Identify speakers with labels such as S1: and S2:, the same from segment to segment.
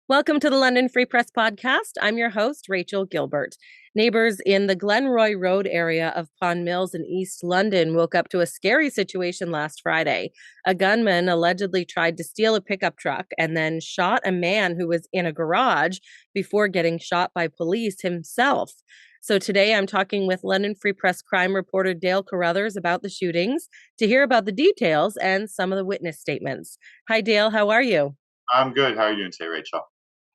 S1: Welcome to the London Free Press Podcast. I'm your host, Rachel Gilbert. Neighbours in the Glenroy Road area of Pond Mills in East London woke up to a scary situation last Friday. A gunman allegedly tried to steal a pickup truck and then shot a man who was in a garage before getting shot by police himself. So today I'm talking with London Free Press crime reporter Dale Carruthers about the shootings to hear about the details and some of the witness statements. Hi, Dale. How are you?
S2: I'm good. How are you doing today, Rachel?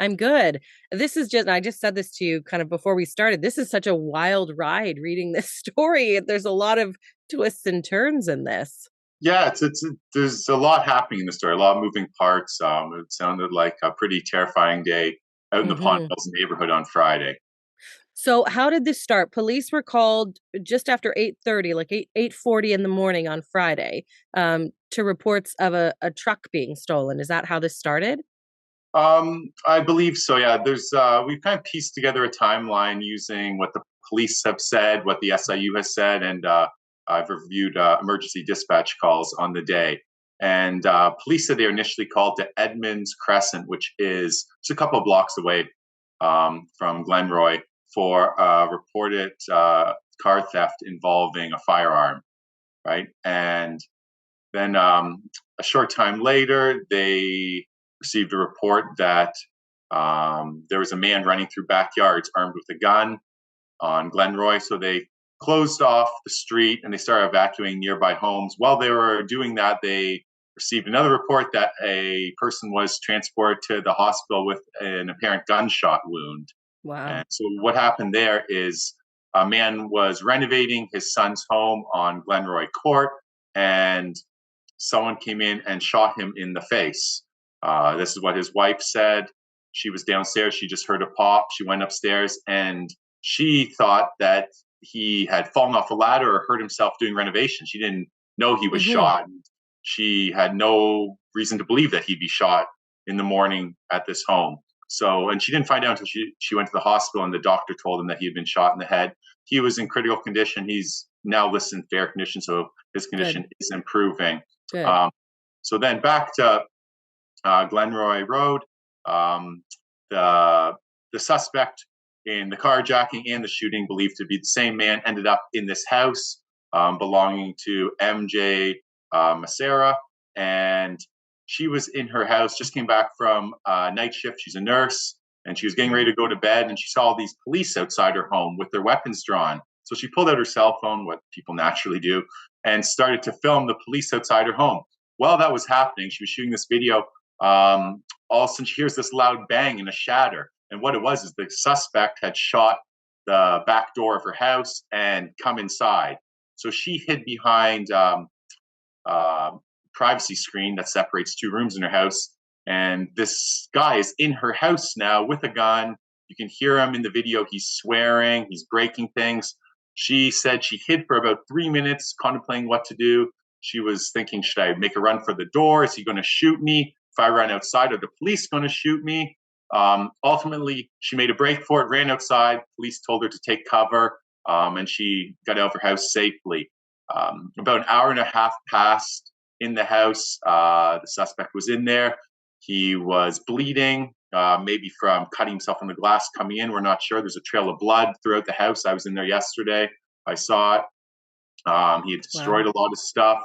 S1: I'm good. I just said this to you kind of before we started. This is such a wild ride reading this story. There's a lot of twists and turns in this.
S2: Yeah, there's a lot happening in the story, a lot of moving parts. It sounded like a pretty terrifying day out in the Pond
S1: Hmm.
S2: Mills neighborhood on Friday.
S1: So how did this start? Police were called just after 8:30, like 8:40 in the morning on Friday, to reports of a truck being stolen. Is that how this started?
S2: I believe so. Yeah, there's we've kind of pieced together a timeline using what the police have said, what the SIU has said, and I've reviewed emergency dispatch calls on the day. And police said they were initially called to Edmonds Crescent, which is just a couple of blocks away from Glenroy, for reported car theft involving a firearm, right? And then a short time later, they received a report that there was a man running through backyards armed with a gun on Glenroy. So they closed off the street and they started evacuating nearby homes. While they were doing that, they received another report that a person was transported to the hospital with an apparent gunshot wound.
S1: Wow.
S2: And so what happened there is a man was renovating his son's home on Glenroy Court, and someone came in and shot him in the face. This is what his wife said. She was downstairs. She just heard a pop. She went upstairs and she thought that he had fallen off a ladder or hurt himself doing renovation. She didn't know he was
S1: Hmm.
S2: shot. She had no reason to believe that he'd be shot in the morning at this home. So, and she didn't find out until she went to the hospital and the doctor told him that he had been shot in the head. He was in critical condition. He's now listed in fair condition, so his
S1: Good.
S2: condition is improving.
S1: Good.
S2: Um, so then back to Glenroy Road, um, the the suspect in the carjacking and the shooting, believed to be the same man, ended up in this house belonging to MJ Macera, and she was in her house, just came back from night shift. She's a nurse, and she was getting ready to go to bed, and she saw all these police outside her home with their weapons drawn. So she pulled out her cell phone, what people naturally do, and started to film the police outside her home. While that was happening, she was shooting this video. All of a sudden, she hears this loud bang and a shatter. And what it was is the suspect had shot the back door of her house and come inside. So she hid behind uh, privacy screen that separates two rooms in her house. And this guy is in her house now with a gun. You can hear him in the video. He's swearing, he's breaking things. She said she hid for about 3 minutes, contemplating what to do. She was thinking, should I make a run for the door? Is he going to shoot me? If I run outside, are the police going to shoot me? Ultimately, she made a break for it, ran outside. Police told her to take cover, and she got out of her house safely. About an hour and a half passed in the house. The suspect was in there. He was bleeding, maybe from cutting himself on the glass coming in. We're not sure. There's a trail of blood throughout the house. I was in there yesterday. I saw it. He had
S1: Wow.
S2: destroyed a lot of stuff.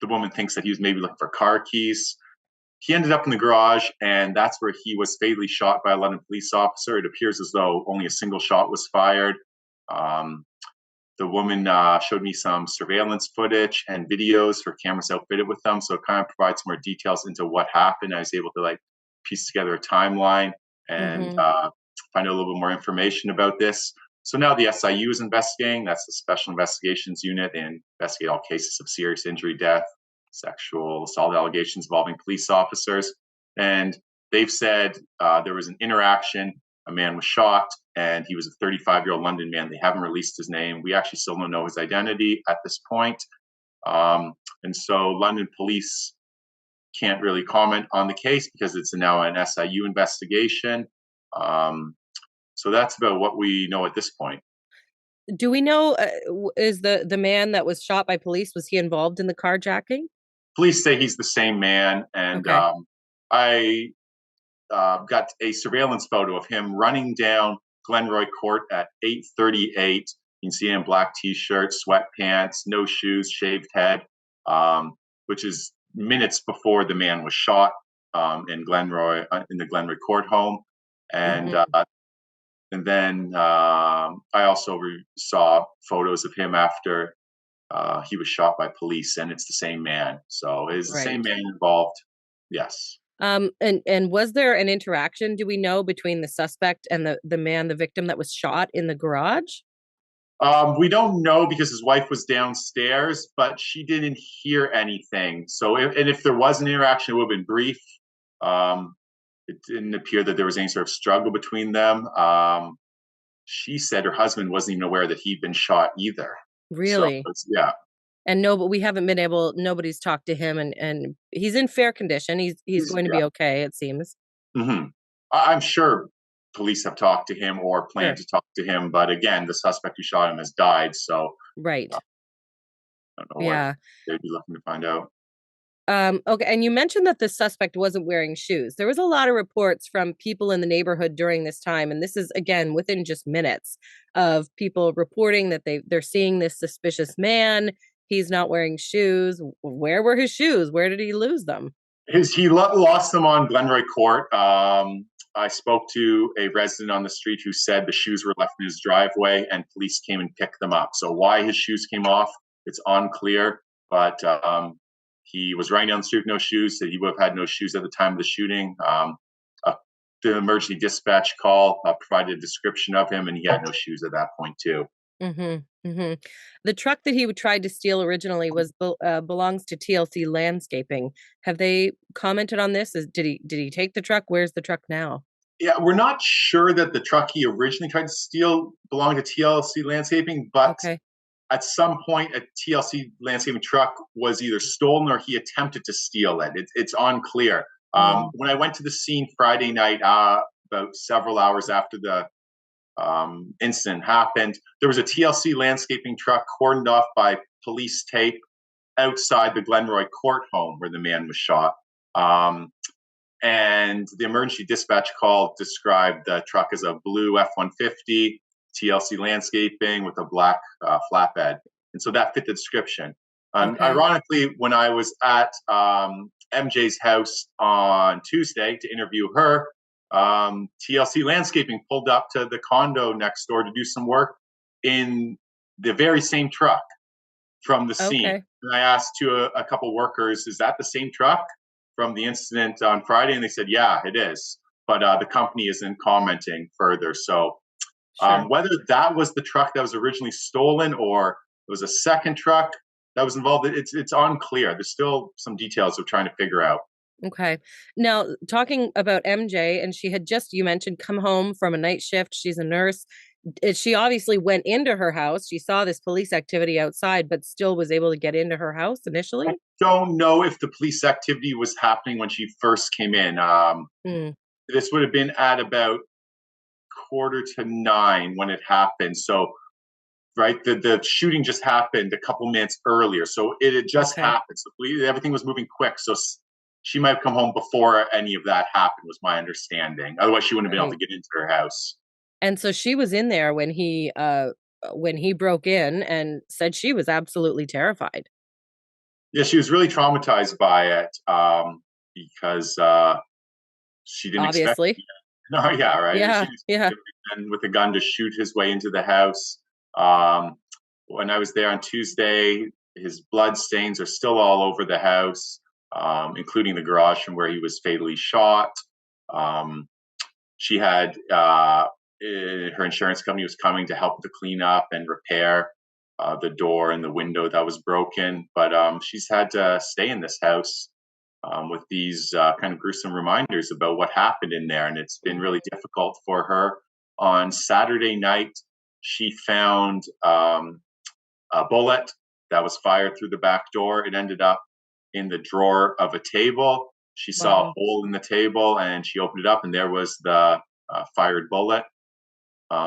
S2: The woman thinks that he was maybe looking for car keys. He ended up in the garage, and that's where he was fatally shot by a London police officer. It appears as though only a single shot was fired. Um, the woman showed me some surveillance footage and videos. Her camera's outfitted with them, so it kind of provides more details into what happened. I was able to piece together a timeline and
S1: Hmm.
S2: find out a little bit more information about this. So now the SIU is investigating. That's the Special Investigations Unit, and investigate all cases of serious injury, death, sexual assault allegations involving police officers. And they've said there was an interaction. A man was shot, and he was a 35-year-old London man. They haven't released his name. We actually still don't know his identity at this point. And so London police can't really comment on the case because it's now an SIU investigation. Um, so that's about what we know at this point.
S1: Do we know, is the man that was shot by police, was he involved in the carjacking?
S2: Police say he's the same man, and
S1: Okay.
S2: I got a surveillance photo of him running down Glenroy Court at 8:38. You can see him in black t-shirt, sweatpants, no shoes, shaved head, which is minutes before the man was shot in Glenroy, in the Glenroy Court home. And
S1: Mm-hmm.
S2: and then I also saw photos of him after he was shot by police, and it's the same man. So is the same
S1: Right.
S2: man involved? Yes.
S1: And was there an interaction, do we know, between the suspect and the man, the victim that was shot in the garage?
S2: We don't know because his wife was downstairs, but she didn't hear anything. So, if there was an interaction, it would have been brief. It didn't appear that there was any sort of struggle between them. She said her husband wasn't even aware that he'd been shot either. So,
S1: Really?
S2: yeah.
S1: And no, but we haven't been able, nobody's talked to him, and he's in fair condition. He's going to
S2: Yeah.
S1: be okay, it seems.
S2: Mm-hmm. I'm sure police have talked to him or plan
S1: Sure.
S2: to talk to him, but again, the suspect who shot him has died. So
S1: Right.
S2: I don't know what
S1: Yeah.
S2: they'd be looking to find out.
S1: Okay, and you mentioned that the suspect wasn't wearing shoes. There was a lot of reports from people in the neighborhood during this time, and this is again within just minutes of people reporting that they're seeing this suspicious man. He's not wearing shoes. Where were his shoes? Where did he lose them?
S2: He lost them on Glenroy Court. I spoke to a resident on the street who said the shoes were left in his driveway and police came and picked them up. So why his shoes came off, it's unclear. But he was riding down the street with no shoes. So he would have had no shoes at the time of the shooting. The emergency dispatch call provided a description of him, and he had no shoes at that point too.
S1: Mm-hmm, mm-hmm. The truck that he tried to steal originally belongs to TLC Landscaping. Have they commented on this? Did he take the truck? Where's the truck now?
S2: Yeah, we're not sure that the truck he originally tried to steal belonged to TLC Landscaping, but
S1: Okay.
S2: at some point, a TLC Landscaping truck was either stolen or he attempted to steal it. It's unclear.
S1: Mm,
S2: When I went to the scene Friday night, about several hours after the incident happened, there was a TLC Landscaping truck cordoned off by police tape outside the Glenroy Court home where the man was shot. And the emergency dispatch call described the truck as a blue F-150 TLC Landscaping with a black flatbed. And so that fit the description.
S1: okay.
S2: Ironically, when I was at MJ's house on Tuesday to interview her, TLC Landscaping pulled up to the condo next door to do some work in the very same truck from the scene.
S1: Okay.
S2: And I asked to a couple workers, is that the same truck from the incident on Friday? And they said, yeah, it is. But the company isn't commenting further. So
S1: Sure.
S2: whether that was the truck that was originally stolen or it was a second truck that was involved, it's unclear. There's still some details we're trying to figure out.
S1: Okay. Now, talking about MJ, and she had just, you mentioned, come home from a night shift. She's a nurse. She obviously went into her house. She saw this police activity outside, but still was able to get into her house
S2: I
S1: initially.
S2: don't know if the police activity was happening when she first came in.
S1: Mm,
S2: This would have been at about 8:45 when it happened. So, right, the shooting just happened a couple minutes earlier. So it had just
S1: okay.
S2: happened. So everything was moving quick. So she might have come home before any of that happened, was my understanding. Otherwise, she wouldn't have been able
S1: Right.
S2: to get into her house.
S1: And so she was in there when he broke in and said she was absolutely terrified.
S2: Yeah, she was really traumatized by it because she didn't expect.
S1: Obviously.
S2: No, yeah, right. She
S1: Yeah.
S2: just
S1: Yeah.
S2: and with a gun to shoot his way into the house. Um, when I was there on Tuesday, his blood stains are still all over the house, including the garage from where he was fatally shot. Um, she had her insurance company was coming to help to clean up and repair the door and the window that was broken, but she's had to stay in this house with these kind of gruesome reminders about what happened in there. And it's been really difficult for her. On Saturday night, she found a bullet that was fired through the back door. It ended up in the drawer of a table. She saw a
S1: Wow.
S2: hole in the table and she opened it up, and there was the fired bullet.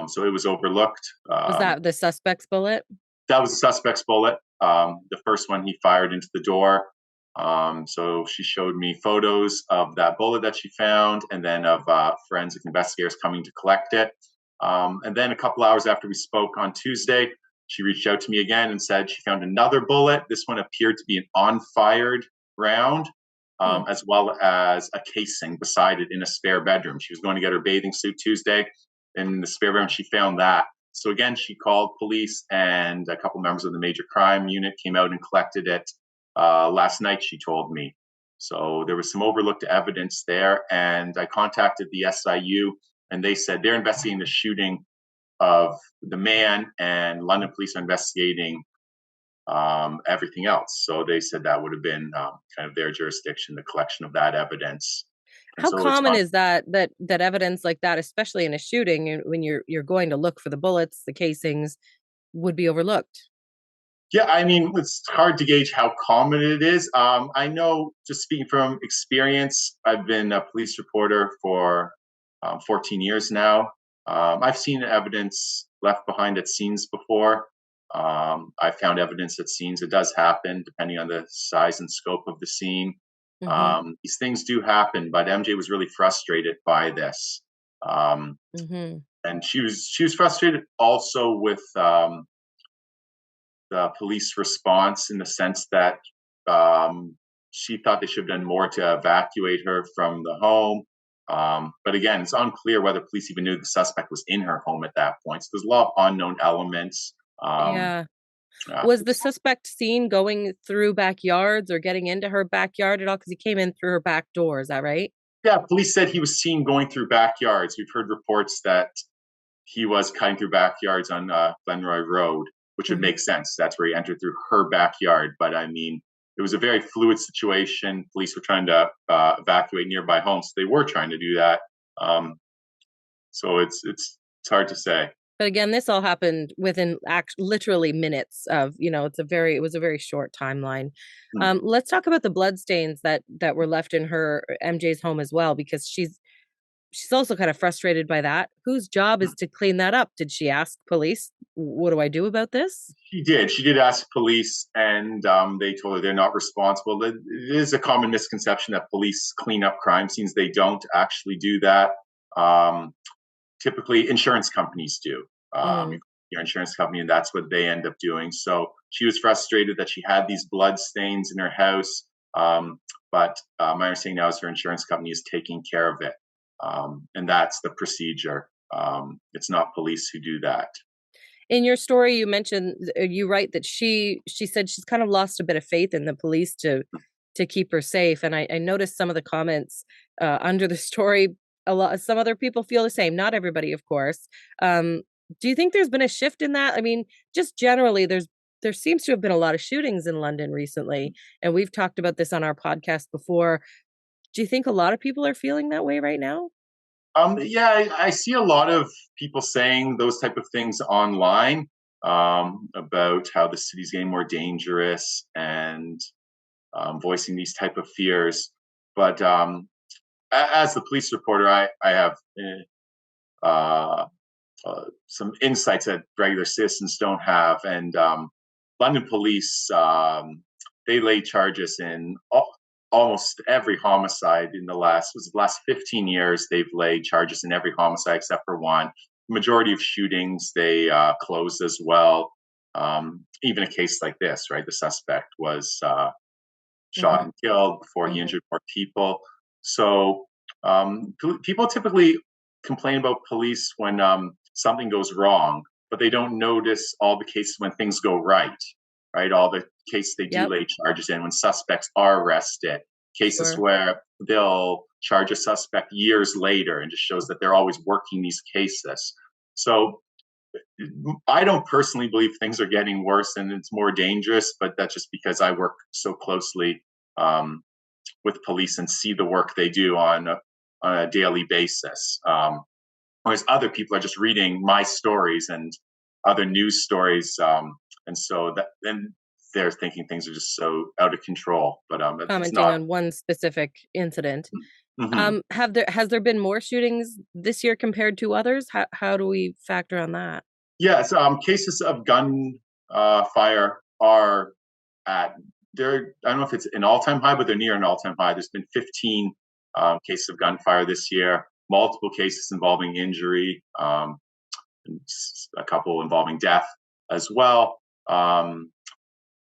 S2: So it was overlooked.
S1: Was that the suspect's bullet?
S2: That was the suspect's bullet. The first one he fired into the door. So she showed me photos of that bullet that she found, and then of forensic investigators coming to collect it. And then a couple hours after we spoke on Tuesday, she reached out to me again and said she found another bullet. This one appeared to be an on-fired round, as well as a casing beside it in a spare bedroom. She was going to get her bathing suit Tuesday. In the spare bedroom, she found that. So again, she called police, and a couple members of the major crime unit came out and collected it last night, she told me. So there was some overlooked evidence there, and I contacted the SIU, and they said they're investigating the shooting of the man, and London police are investigating everything else. So they said that would have been kind of their jurisdiction, the collection of that evidence. And
S1: How
S2: so it's
S1: common is that evidence like that, especially in a shooting, when you're going to look for the bullets, the casings, would be overlooked?
S2: Yeah, I mean, it's hard to gauge how common it is. I know, just speaking from experience, I've been a police reporter for 14 years now. I've seen evidence left behind at scenes before. I found evidence at scenes. It does happen, depending on the size and scope of the scene.
S1: Mm-hmm.
S2: These things do happen, but MJ was really frustrated by this,
S1: Mm-hmm.
S2: and she was frustrated also with the police response, in the sense that she thought they should have done more to evacuate her from the home. But again, it's unclear whether police even knew the suspect was in her home at that point. So there's a lot of unknown elements.
S1: Yeah. Was the suspect seen going through backyards or getting into her backyard at all? Because he came in through her back door. Is that right?
S2: Yeah, police said he was seen going through backyards. We've heard reports that he was cutting through backyards on Glenroy Road, which would
S1: Mm-hmm.
S2: make sense. That's where he entered, through her backyard. But I mean, it was a very fluid situation. Police were trying to evacuate nearby homes, so they were trying to do that. So it's hard to say.
S1: But again, this all happened within literally minutes of, it was a very short timeline.
S2: Hmm.
S1: Let's talk about the bloodstains that were left in her MJ's home as well, because she's also kind of frustrated by that. Whose job is to clean that up? Did she ask police, what do I do about this?
S2: She did. She did ask police, and they told her they're not responsible. It is a common misconception that police clean up crime scenes. They don't actually do that. Um, Typically, insurance companies do.
S1: Mm.
S2: Your insurance company, and that's what they end up doing. So she was frustrated that she had these blood stains in her house, but my understanding now is her insurance company is taking care of it, and that's the procedure. It's not police who do that.
S1: In your story, you write that she said she's kind of lost a bit of faith in the police to keep her safe. And I noticed some of the comments under the story. Some other people feel the same. Not everybody, of course. Do you think there's been a shift in that? I mean, just generally, there seems to have been a lot of shootings in London recently, and we've talked about this on our podcast before. Do you think a lot of people are feeling that way right now?
S2: Yeah, I see a lot of people saying those type of things online, about how the city's getting more dangerous, and voicing these type of fears. But as the police reporter, I have uh, some insights that regular citizens don't have. And London police, they lay charges in almost every homicide in the last 15 years. They've laid charges in every homicide except for one. The majority of shootings they closed as well. Even a case like this, right? The suspect was shot
S1: Mm-hmm.
S2: and killed before he
S1: Mm-hmm.
S2: injured more people. So people typically complain about police when something goes wrong, but they don't notice all the cases when things go right. Right, all the cases they do
S1: Yep.
S2: lay charges in, when suspects are arrested, cases
S1: Sure.
S2: where they'll charge a suspect years later, and just shows that they're always working these cases. So I don't personally believe things are getting worse and it's more dangerous, but that's just because I work so closely um, with police and see the work they do on a daily basis. Whereas other people are just reading my stories and other news stories, and so that then they're thinking things are just so out of control. But it's
S1: Commenting
S2: not.
S1: on one specific incident.
S2: Mhm.
S1: Has there been more shootings this year compared to others? How do we factor on that?
S2: Yes, cases of gun fire are at I don't know if it's an all-time high, but they're near an all-time high. There's been 15 cases of gunfire this year, multiple cases involving injury, and a couple involving death as well.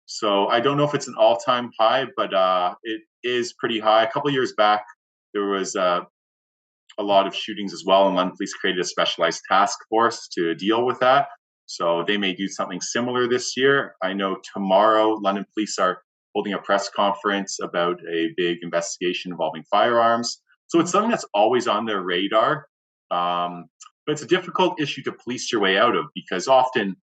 S2: So I don't know if it's an all-time high, but it is pretty high. A couple of years back, there was a lot of shootings as well, and London Police created a specialized task force to deal with that. So they may do something similar this year. I know tomorrow London Police are holding a press conference about a big investigation involving firearms. So it's something that's always on their radar. But it's a difficult issue to police your way out of, because often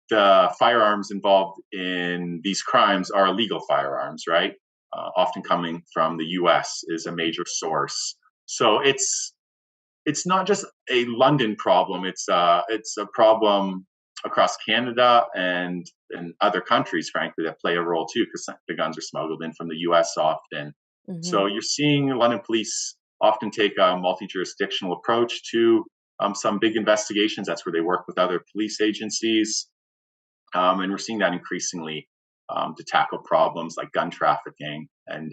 S2: the firearms involved in these crimes are illegal firearms, right? Often coming from the US is a major source. So it's not just a London problem. It's a problem across Canada and other countries, frankly, that play a role too, because the guns are smuggled in from the US often. Mm-hmm. So you're seeing London police often take a multi-jurisdictional approach to some big investigations. That's where they work with other police agencies. And we're seeing that increasingly to tackle problems like gun trafficking and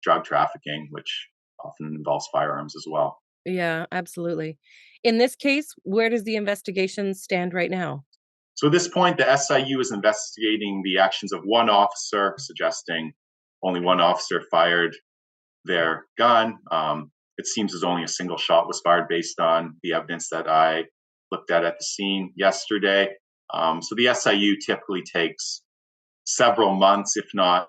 S2: drug trafficking, which often involves firearms as well.
S1: Yeah, absolutely. In this case, where does the investigation stand right now?
S2: So at this point, the SIU is investigating the actions of one officer, suggesting only one officer fired their gun. It seems as only a single shot was fired based on the evidence that I looked at the scene yesterday. So the SIU typically takes several months, if not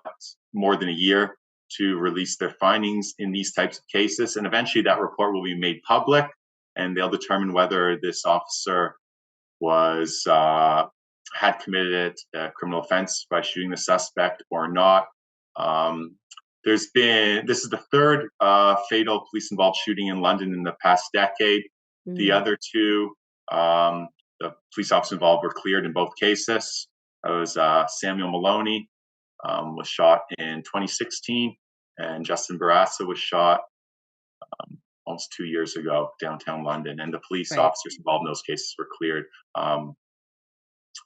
S2: more than a year, to release their findings in these types of cases. And eventually that report will be made public, and they'll determine whether this officer was had committed a criminal offense by shooting the suspect or not. This is the third fatal police-involved shooting in London in the past decade. Mm-hmm. The other two, the police officers involved were cleared in both cases. That was Samuel Maloney was shot in 2016, and Justin Barassa was shot almost 2 years ago downtown London, and the police officers involved in those cases were cleared.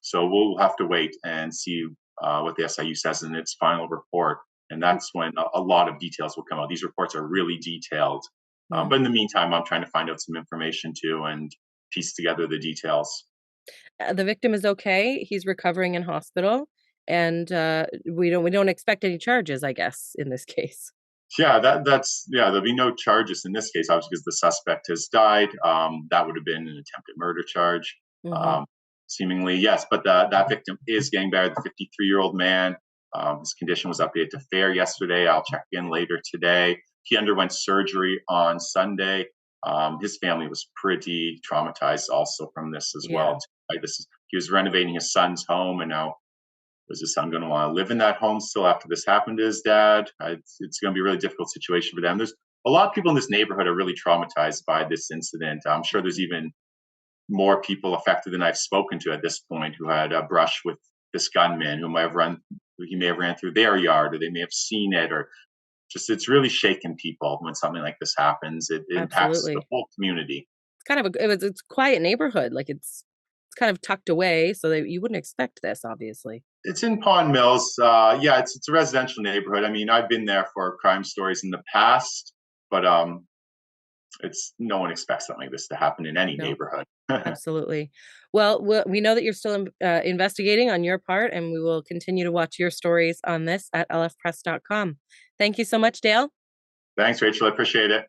S2: So we'll have to wait and see what the SIU says in its final report, and that's when a lot of details will come out. These reports are really detailed, but in the meantime, I'm trying to find out some information too and piece together the details.
S1: The victim is okay. He's recovering in hospital, and we don't expect any charges, I guess, in this case.
S2: Yeah, there'll be no charges in this case, obviously, because the suspect has died. That would have been an attempted murder charge, seemingly, yes. But that victim is getting better. The 53-year-old man, his condition was updated to fair yesterday. I'll check in later today. He underwent surgery on Sunday. His family was pretty traumatized also from this as well. He was renovating his son's home, and now was his son going to want to live in that home still after this happened to his dad? It's going to be a really difficult situation for them. There's a lot of people in this neighborhood are really traumatized by this incident. I'm sure there's even more people affected than I've spoken to at this point who had a brush with this gunman who he may have ran through their yard, or they may have seen it, or just it's really shaken people when something like this happens. It impacts the whole community.
S1: It's kind of it's a quiet neighborhood, like it's kind of tucked away, so that you wouldn't expect this, obviously.
S2: It's in Pond Mills. It's a residential neighborhood. I mean, I've been there for crime stories in the past, but no one expects something like this to happen in any neighborhood.
S1: Absolutely. Well, we know that you're still investigating on your part, and we will continue to watch your stories on this at lfpress.com. Thank you so much, Dale.
S2: Thanks, Rachel. I appreciate it.